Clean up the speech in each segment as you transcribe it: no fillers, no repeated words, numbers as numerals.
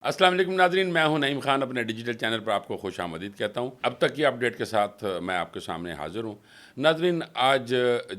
السلام علیکم ناظرین، میں ہوں نعیم خان، اپنے ڈیجیٹل چینل پر آپ کو خوش آمدید کہتا ہوں۔ اب تک کی اپڈیٹ کے ساتھ میں آپ کے سامنے حاضر ہوں۔ ناظرین، آج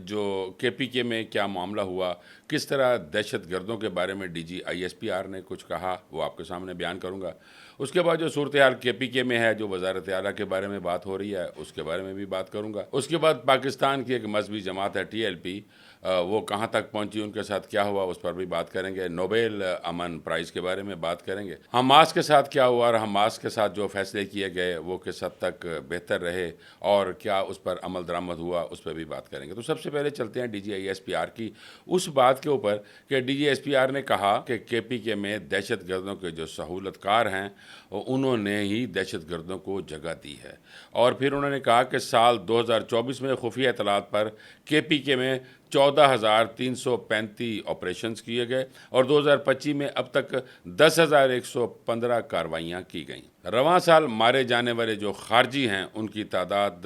جو کے پی کے میں کیا معاملہ ہوا، کس طرح دہشت گردوں کے بارے میں D G I S P R نے کچھ کہا، وہ آپ کے سامنے بیان کروں گا۔ اس کے بعد جو صورتحال کے پی کے میں ہے، جو وزارت اعلیٰ کے بارے میں بات ہو رہی ہے، اس کے بارے میں بھی بات کروں گا۔ اس کے بعد پاکستان کی ایک مذہبی جماعت ہے ٹی ایل پی، وہ کہاں تک پہنچی، ان کے ساتھ کیا ہوا، اس پر بھی بات کریں گے۔ نوبیل امن پرائز کے بارے میں بات کریں گے۔ حماس کے ساتھ کیا ہوا اور حماس کے ساتھ جو فیصلے کیے گئے وہ کس حد تک بہتر رہے اور کیا اس پر عمل درآمد ہوا، اس پہ بھی بات کریں گے۔ تو سب سے پہلے چلتے ہیں D G I S P R کی اس بات کے اوپر کہ D G S P R نے کہا کہ کے پی کے میں دہشت گردوں کے جو سہولت کار ہیں انہوں نے ہی دہشت گردوں کو جگہ دی ہے، اور پھر انہوں نے کہا کہ سال 2024 میں خفیہ اطلاعات پر کے پی کے میں 14,335 آپریشنز کیے گئے اور 2025 میں اب تک 10,115 کارروائیاں کی گئیں۔ رواں سال مارے جانے والے جو خارجی ہیں ان کی تعداد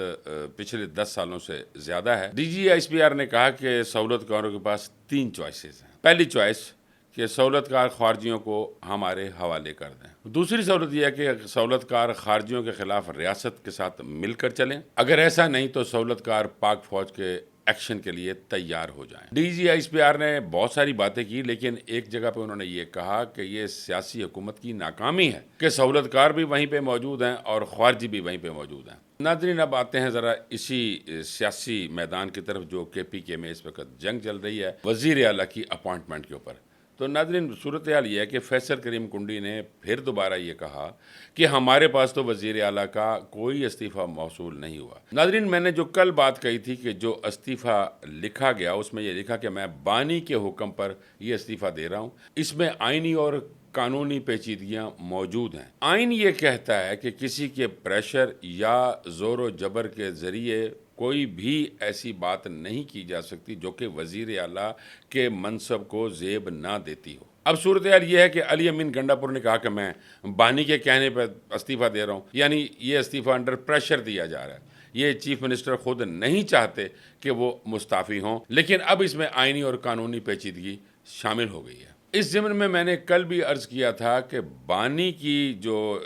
پچھلے 10 سالوں سے زیادہ ہے۔ D G S P R نے کہا کہ سہولت کاروں کے پاس 3 چوائسز ہیں۔ پہلی چوائس کہ سہولت کار خارجیوں کو ہمارے حوالے کر دیں۔ دوسری سہولت یہ ہے کہ سہولت کار خارجیوں کے خلاف ریاست کے ساتھ مل کر چلیں، اگر ایسا نہیں تو سہولت کار پاک فوج کے ایکشن کے لیے تیار ہو جائیں۔ D G I S P R نے بہت ساری باتیں کی، لیکن ایک جگہ پہ انہوں نے یہ کہا کہ یہ سیاسی حکومت کی ناکامی ہے کہ سہولت کار بھی وہیں پہ موجود ہیں اور خارجی بھی وہیں پہ موجود ہیں۔ ناظرین، اب آتے ہیں ذرا اسی سیاسی میدان کی طرف جو کے پی کے میں اس وقت جنگ چل رہی ہے وزیر اعلیٰ کی اپوائنٹمنٹ کے اوپر۔ تو ناظرین، صورتحال یہ ہے کہ فیصل کریم کنڈی نے پھر دوبارہ یہ کہا کہ ہمارے پاس تو وزیر اعلیٰ کا کوئی استعفیٰ موصول نہیں ہوا۔ ناظرین، میں نے جو کل بات کہی تھی کہ جو استعفیٰ لکھا گیا اس میں یہ لکھا کہ میں بانی کے حکم پر یہ استعفیٰ دے رہا ہوں، اس میں آئینی اور قانونی پیچیدگیاں موجود ہیں۔ آئین یہ کہتا ہے کہ کسی کے پریشر یا زور و جبر کے ذریعے کوئی بھی ایسی بات نہیں کی جا سکتی جو کہ وزیر اعلیٰ کے منصب کو زیب نہ دیتی ہو۔ اب صورتحال یہ ہے کہ علی امین گنڈا پور نے کہا کہ میں بانی کے کہنے پر استعفیٰ دے رہا ہوں، یعنی یہ استعفیٰ انڈر پریشر دیا جا رہا ہے۔ یہ چیف منسٹر خود نہیں چاہتے کہ وہ مستعفی ہوں، لیکن اب اس میں آئینی اور قانونی پیچیدگی شامل ہو گئی ہے۔ اس ضمن میں نے کل بھی عرض کیا تھا کہ بانی کی جو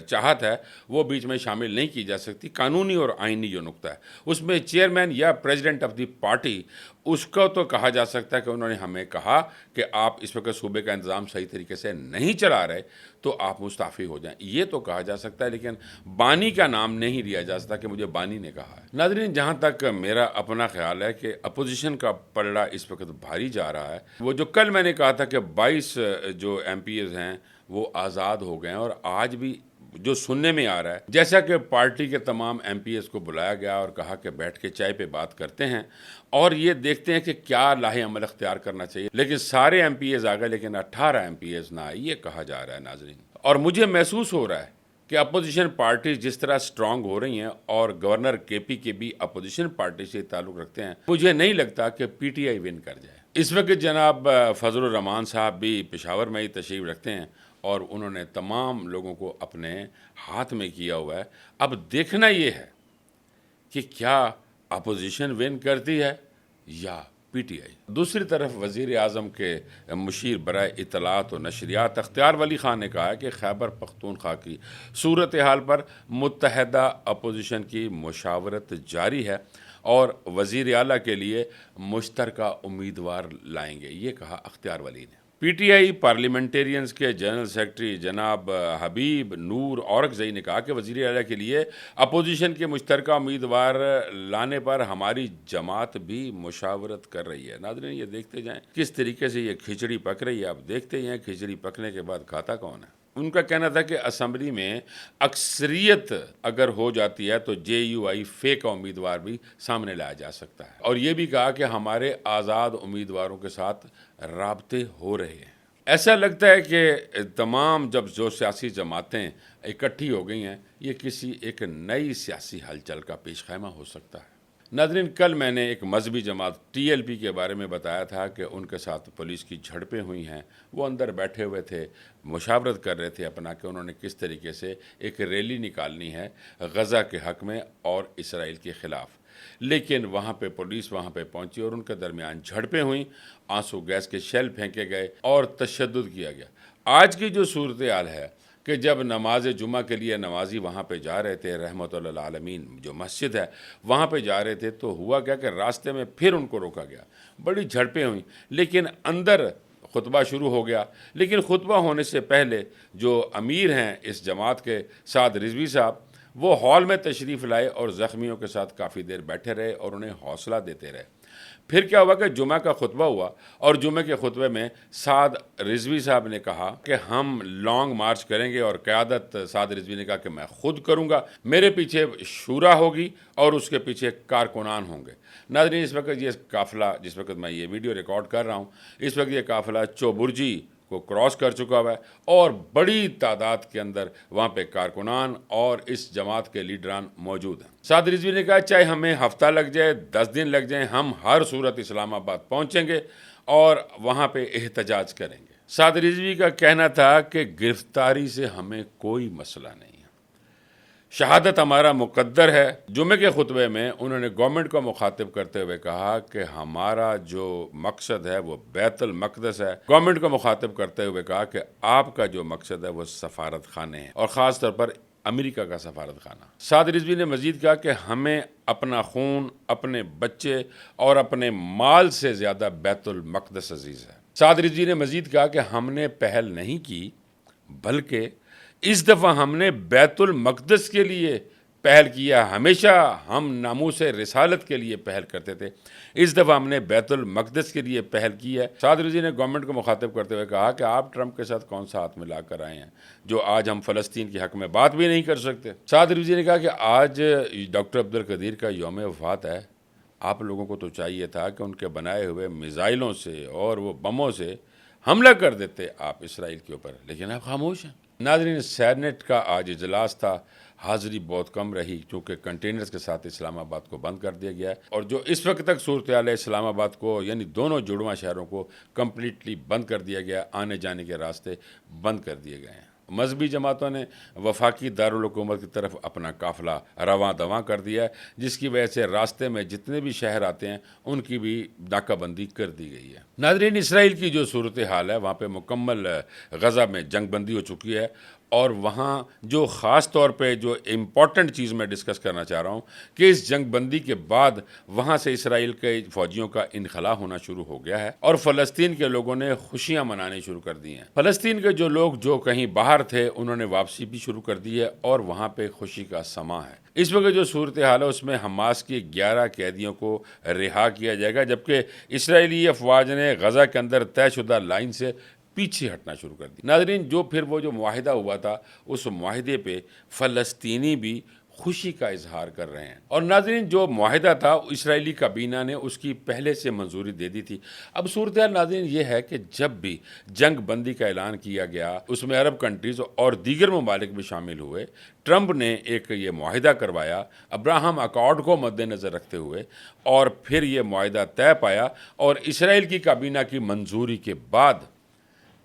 چاہت ہے وہ بیچ میں شامل نہیں کی جا سکتی۔ قانونی اور آئینی جو نقطہ ہے اس میں چیئرمین یا پریزیڈنٹ آف دی پارٹی، اس کو تو کہا جا سکتا ہے کہ انہوں نے ہمیں کہا کہ آپ اس وقت صوبے کا انتظام صحیح طریقے سے نہیں چلا رہے تو آپ مستعفی ہو جائیں، یہ تو کہا جا سکتا ہے، لیکن بانی کا نام نہیں لیا جا سکتا کہ مجھے بانی نے کہا ہے۔ ناظرین، جہاں تک میرا اپنا خیال ہے کہ اپوزیشن کا پلڑا اس وقت بھاری جا رہا ہے، وہ جو کل میں نے کہا تھا کہ 22 جو ایم پی ایز ہیں وہ آزاد ہو گئے ہیں، اور آج بھی جو سننے میں آ رہا ہے جیسا کہ پارٹی کے تمام ایم پی ایس کو بلایا گیا اور کہا کہ بیٹھ کے چائے پہ بات کرتے ہیں اور یہ دیکھتے ہیں کہ کیا لاہ عمل اختیار کرنا چاہیے، لیکن سارے ایم پی ایز آ گئے لیکن 18 ایم پی ایز نہ آئے، یہ کہا جا رہا ہے۔ ناظرین، اور مجھے محسوس ہو رہا ہے کہ اپوزیشن پارٹی جس طرح سٹرونگ ہو رہی ہیں اور گورنر کے پی کے بھی اپوزیشن پارٹی سے تعلق رکھتے ہیں، مجھے نہیں لگتا کہ پی ٹی آئی ون کر جائے۔ اس وقت جناب فضل الرحمان صاحب بھی پشاور میں ہی تشریف رکھتے ہیں اور انہوں نے تمام لوگوں کو اپنے ہاتھ میں کیا ہوا ہے۔ اب دیکھنا یہ ہے کہ کیا اپوزیشن ون کرتی ہے یا پی ٹی آئی۔ دوسری طرف وزیر اعظم کے مشیر برائے اطلاعات و نشریات اختیار ولی خان نے کہا ہے کہ خیبر پختونخوا کی صورتحال پر متحدہ اپوزیشن کی مشاورت جاری ہے اور وزیر اعلیٰ کے لیے مشترکہ امیدوار لائیں گے، یہ کہا اختیار ولی نے۔ پی ٹی آئی پارلیمنٹیرینز کے جنرل سیکرٹری جناب حبیب نور اورکزئی نے کہا کہ وزیر اعلیٰ کے لیے اپوزیشن کے مشترکہ امیدوار لانے پر ہماری جماعت بھی مشاورت کر رہی ہے۔ ناظرین، یہ دیکھتے جائیں کس طریقے سے یہ کھچڑی پک رہی ہے، اب دیکھتے ہیں کھچڑی پکنے کے بعد کھاتا کون ہے۔ ان کا کہنا تھا کہ اسمبلی میں اکثریت اگر ہو جاتی ہے تو جے یو آئی فے کا امیدوار بھی سامنے لایا جا سکتا ہے، اور یہ بھی کہا کہ ہمارے آزاد امیدواروں کے ساتھ رابطے ہو رہے ہیں۔ ایسا لگتا ہے کہ تمام جب جو سیاسی جماعتیں اکٹھی ہو گئی ہیں، یہ کسی ایک نئی سیاسی ہلچل کا پیش خیمہ ہو سکتا ہے۔ ناظرین، کل میں نے ایک مذہبی جماعت ٹی ایل پی کے بارے میں بتایا تھا کہ ان کے ساتھ پولیس کی جھڑپیں ہوئی ہیں، وہ اندر بیٹھے ہوئے تھے، مشاورت کر رہے تھے اپنا کہ انہوں نے کس طریقے سے ایک ریلی نکالنی ہے غزہ کے حق میں اور اسرائیل کے خلاف۔ لیکن وہاں پہ پولیس وہاں پہ پہنچی اور ان کے درمیان جھڑپیں ہوئیں، آنسو گیس کے شیل پھینکے گئے اور تشدد کیا گیا۔ آج کی جو صورتحال ہے کہ جب نماز جمعہ کے لیے نمازی وہاں پہ جا رہے تھے، رحمت اللہ العالمین جو مسجد ہے وہاں پہ جا رہے تھے، تو ہوا کیا کہ راستے میں پھر ان کو روکا گیا، بڑی جھڑپیں ہوئیں، لیکن اندر خطبہ شروع ہو گیا۔ لیکن خطبہ ہونے سے پہلے جو امیر ہیں اس جماعت کے، سعد رضوی صاحب، وہ ہال میں تشریف لائے اور زخمیوں کے ساتھ کافی دیر بیٹھے رہے اور انہیں حوصلہ دیتے رہے۔ پھر کیا ہوا کہ جمعہ کا خطبہ ہوا اور جمعہ کے خطبے میں سعد رضوی صاحب نے کہا کہ ہم لانگ مارچ کریں گے، اور قیادت سعد رضوی نے کہا کہ میں خود کروں گا، میرے پیچھے شورا ہوگی اور اس کے پیچھے کارکنان ہوں گے۔ ناظرین، اس وقت یہ قافلہ، جس وقت میں یہ ویڈیو ریکارڈ کر رہا ہوں، اس وقت یہ قافلہ چوبرجی کو کراس کر چکا ہوا ہے اور بڑی تعداد کے اندر وہاں پہ کارکنان اور اس جماعت کے لیڈران موجود ہیں۔ سعد رضوی نے کہا چاہے ہمیں ہفتہ لگ جائے، 10 دن لگ جائیں، ہم ہر صورت اسلام آباد پہنچیں گے اور وہاں پہ احتجاج کریں گے۔ سعد رضوی کا کہنا تھا کہ گرفتاری سے ہمیں کوئی مسئلہ نہیں ہے، شہادت ہمارا مقدر ہے۔ جمعے کے خطبے میں انہوں نے گورنمنٹ کو مخاطب کرتے ہوئے کہا کہ ہمارا جو مقصد ہے وہ بیت المقدس ہے۔ گورنمنٹ کو مخاطب کرتے ہوئے کہا کہ آپ کا جو مقصد ہے وہ سفارت خانے ہیں، اور خاص طور پر امریکہ کا سفارت خانہ۔ سعد رضوی نے مزید کہا کہ ہمیں اپنا خون، اپنے بچے اور اپنے مال سے زیادہ بیت المقدس عزیز ہے۔ سعد رضوی نے مزید کہا کہ ہم نے پہل نہیں کی، بلکہ اس دفعہ ہم نے بیت المقدس کے لیے پہل کیا۔ ہمیشہ ہم ناموس رسالت کے لیے پہل کرتے تھے، اس دفعہ ہم نے بیت المقدس کے لیے پہل کی ہے۔ سعد رضوی نے گورنمنٹ کو مخاطب کرتے ہوئے کہا کہ آپ ٹرمپ کے ساتھ کون سا ہاتھ ملا کر آئے ہیں جو آج ہم فلسطین کے حق میں بات بھی نہیں کر سکتے۔ سعد رضوی نے کہا کہ آج ڈاکٹر عبدالقدیر کا یوم وفات ہے، آپ لوگوں کو تو چاہیے تھا کہ ان کے بنائے ہوئے میزائلوں سے اور وہ بموں سے حملہ کر دیتے آپ اسرائیل کے اوپر، لیکن آپ خاموش ہیں۔ ناظرین، سینیٹ کا آج اجلاس تھا، حاضری بہت کم رہی کیونکہ کنٹینرز کے ساتھ اسلام آباد کو بند کر دیا گیا ہے، اور جو اس وقت تک صورتحال ہے اسلام آباد کو، یعنی دونوں جڑواں شہروں کو کمپلیٹلی بند کر دیا گیا، آنے جانے کے راستے بند کر دیے گئے ہیں۔ مذہبی جماعتوں نے وفاقی دارالحکومت کی طرف اپنا قافلہ رواں دواں کر دیا ہے، جس کی وجہ سے راستے میں جتنے بھی شہر آتے ہیں ان کی بھی ناکہ بندی کر دی گئی ہے۔ ناظرین، اسرائیل کی جو صورتحال ہے وہاں پہ مکمل غزہ میں جنگ بندی ہو چکی ہے، اور وہاں جو خاص طور پہ جو امپورٹنٹ چیز میں ڈسکس کرنا چاہ رہا ہوں کہ اس جنگ بندی کے بعد وہاں سے اسرائیل کے فوجیوں کا انخلا ہونا شروع ہو گیا ہے اور فلسطین کے لوگوں نے خوشیاں منانے شروع کر دی ہیں۔ فلسطین کے جو لوگ جو کہیں باہر تھے انہوں نے واپسی بھی شروع کر دی ہے اور وہاں پہ خوشی کا سماں ہے۔ اس وقت جو صورتحال ہے اس میں حماس کی 11 قیدیوں کو رہا کیا جائے گا، جبکہ اسرائیلی افواج نے غزہ کے اندر طے شدہ لائن سے پیچھے ہٹنا شروع کر دی۔ ناظرین، جو پھر وہ جو معاہدہ ہوا تھا اس معاہدے پہ فلسطینی بھی خوشی کا اظہار کر رہے ہیں، اور ناظرین جو معاہدہ تھا اسرائیلی کابینہ نے اس کی پہلے سے منظوری دے دی تھی۔ اب صورتحال ناظرین یہ ہے کہ جب بھی جنگ بندی کا اعلان کیا گیا اس میں عرب کنٹریز اور دیگر ممالک بھی شامل ہوئے، ٹرمپ نے ایک یہ معاہدہ کروایا ابراہم اکارڈ کو مد نظر رکھتے ہوئے، اور پھر یہ معاہدہ طے پایا، اور اسرائیل کی کابینہ کی منظوری کے بعد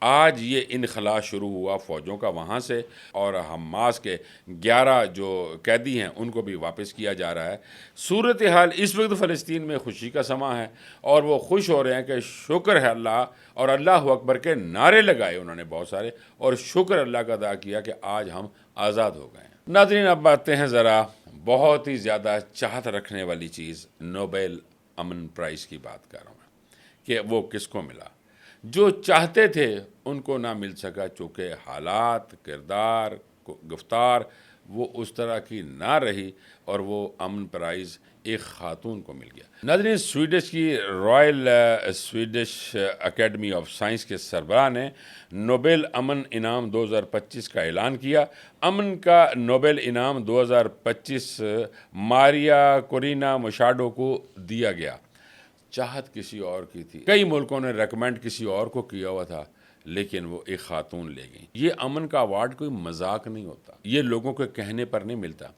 آج یہ انخلا شروع ہوا فوجوں کا وہاں سے، اور حماس کے 11 جو قیدی ہیں ان کو بھی واپس کیا جا رہا ہے۔ صورتحال اس وقت فلسطین میں خوشی کا سماں ہے، اور وہ خوش ہو رہے ہیں کہ شکر ہے اللہ، اور اللہ اکبر کے نعرے لگائے انہوں نے بہت سارے، اور شکر اللہ کا ادا کیا کہ آج ہم آزاد ہو گئے ہیں۔ ناظرین، اب آتے ہیں ذرا بہت ہی زیادہ چاہت رکھنے والی چیز، نوبل امن پرائز کی بات کر رہا ہوں کہ وہ کس کو ملا۔ جو چاہتے تھے ان کو نہ مل سکا، چونکہ حالات، کردار، گفتار وہ اس طرح کی نہ رہی، اور وہ امن پرائز ایک خاتون کو مل گیا۔ ناظرین، سویڈش کی Royal Swedish academy of science کے سربراہ نے نوبل امن انعام 2025 کا اعلان کیا۔ امن کا نوبل انعام 2025 ماریا کورینا مشاڈو کو دیا گیا۔ چاہت کسی اور کی تھی، کئی ملکوں نے ریکمینڈ کسی اور کو کیا ہوا تھا، لیکن وہ ایک خاتون لے گئی۔ یہ امن کا ایوارڈ کوئی مذاق نہیں ہوتا، یہ لوگوں کے کہنے پر نہیں ملتا۔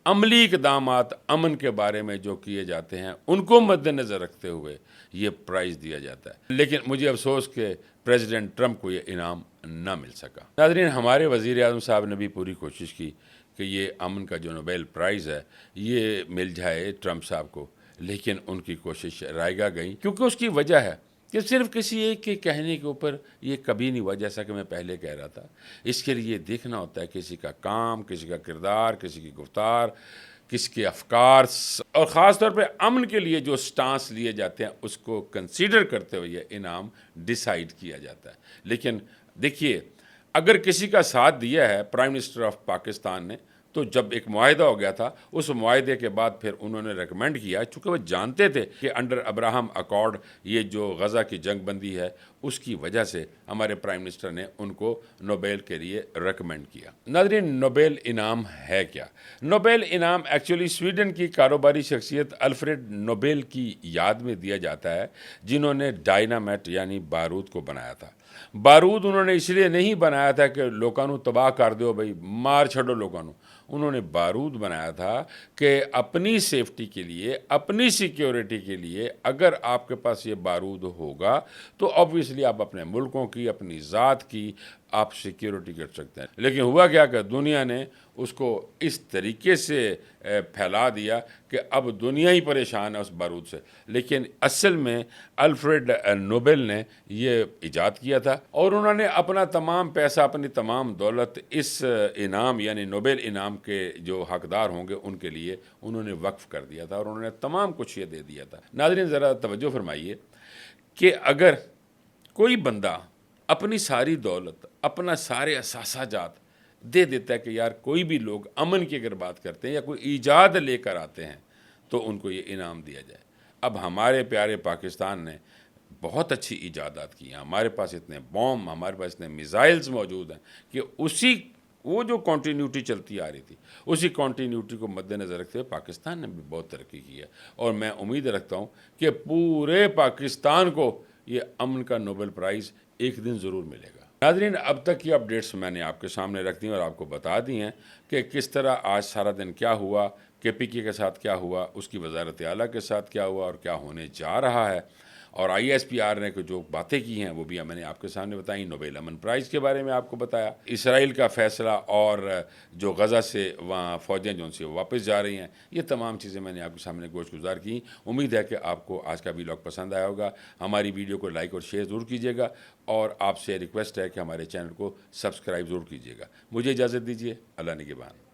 عملی اقدامات امن کے بارے میں جو کیے جاتے ہیں ان کو مد نظر رکھتے ہوئے یہ پرائز دیا جاتا ہے، لیکن مجھے افسوس کہ پریزیڈنٹ ٹرمپ کو یہ انعام نہ مل سکا۔ ناظرین، ہمارے وزیر اعظم صاحب نے بھی پوری کوشش کی کہ یہ امن کا جو نوبیل پرائز ہے یہ مل جائے ٹرمپ صاحب کو، لیکن ان کی کوشش رائیگاں گئی، کیونکہ اس کی وجہ ہے کہ صرف کسی ایک کے کہنے کے اوپر یہ کبھی نہیں ہوا، جیسا کہ میں پہلے کہہ رہا تھا۔ اس کے لیے دیکھنا ہوتا ہے کسی کا کام، کسی کا کردار، کسی کی گفتار، کس کے افکار، اور خاص طور پہ امن کے لیے جو سٹانس لیے جاتے ہیں اس کو کنسیڈر کرتے ہوئے یہ انعام ڈیسائیڈ کیا جاتا ہے۔ لیکن دیکھیے، اگر کسی کا ساتھ دیا ہے پرائم منسٹر آف پاکستان نے، تو جب ایک معاہدہ ہو گیا تھا، اس معاہدے کے بعد پھر انہوں نے ریکمینڈ کیا، چونکہ وہ جانتے تھے کہ انڈر ابراہم اکارڈ یہ جو غزہ کی جنگ بندی ہے اس کی وجہ سے ہمارے پرائم منسٹر نے ان کو نوبیل کے لیے ریکمینڈ کیا۔ ناظرین، نوبیل انعام ہے کیا؟ نوبیل انعام ایکچولی سویڈن کی کاروباری شخصیت الفریڈ نوبیل کی یاد میں دیا جاتا ہے، جنہوں نے ڈائنامائٹ یعنی بارود کو بنایا تھا۔ بارود انہوں نے اس لیے نہیں بنایا تھا کہ لوگوں نو تباہ کر دیو بھائی، مار چھڑو لوگوں نو، انہوں نے بارود بنایا تھا کہ اپنی سیفٹی کے لیے، اپنی سیکیورٹی کے لیے اگر آپ کے پاس یہ بارود ہوگا تو آبویسلی آپ اپنے ملکوں کی، اپنی ذات کی آپ سیکیورٹی کر سکتے ہیں۔ لیکن ہوا کیا کہ دنیا نے اس کو اس طریقے سے پھیلا دیا کہ اب دنیا ہی پریشان ہے اس بارود سے۔ لیکن اصل میں الفریڈ نوبل نے یہ ایجاد کیا تھا، اور انہوں نے اپنا تمام پیسہ، اپنی تمام دولت اس انعام یعنی نوبل انعام کے جو حقدار ہوں گے ان کے لیے انہوں نے وقف کر دیا تھا، اور انہوں نے تمام کچھ یہ دے دیا تھا۔ ناظرین، ذرا توجہ فرمائیے کہ اگر کوئی بندہ اپنی ساری دولت، اپنا سارے اثاثہ جات دے دیتا ہے کہ یار کوئی بھی لوگ امن کی اگر بات کرتے ہیں یا کوئی ایجاد لے کر آتے ہیں تو ان کو یہ انعام دیا جائے۔ اب ہمارے پیارے پاکستان نے بہت اچھی ایجادات کی ہیں، ہمارے پاس اتنے بوم، ہمارے پاس اتنے میزائلز موجود ہیں کہ وہ جو کنٹینیوٹی چلتی آ رہی تھی، اسی کنٹینیوٹی کو مد نظر رکھتے ہوئے پاکستان نے بھی بہت ترقی کی ہے، اور میں امید رکھتا ہوں کہ پورے پاکستان کو یہ امن کا نوبل پرائز ایک دن ضرور ملے گا۔ ناظرین، اب تک کی اپڈیٹس میں نے آپ کے سامنے رکھ دی اور آپ کو بتا دی ہیں کہ کس طرح آج سارا دن کیا ہوا، KPK کے ساتھ کیا ہوا، اس کی وزارت اعلیٰ کے ساتھ کیا ہوا اور کیا ہونے جا رہا ہے، اور ISPR نے جو باتیں کی ہیں وہ بھی میں نے آپ کے سامنے بتائیں۔ نوبیل امن پرائز کے بارے میں آپ کو بتایا، اسرائیل کا فیصلہ، اور جو غزہ سے وہاں فوجیں جو ان سے واپس جا رہی ہیں، یہ تمام چیزیں میں نے آپ کے سامنے گوش گزار کی۔ امید ہے کہ آپ کو آج کا ویلاگ پسند آیا ہوگا۔ ہماری ویڈیو کو لائک اور شیئر ضرور کیجیے گا، اور آپ سے ریکویسٹ ہے کہ ہمارے چینل کو سبسکرائب ضرور کیجیے گا۔ مجھے اجازت دیجیے، اللہ نگہبان۔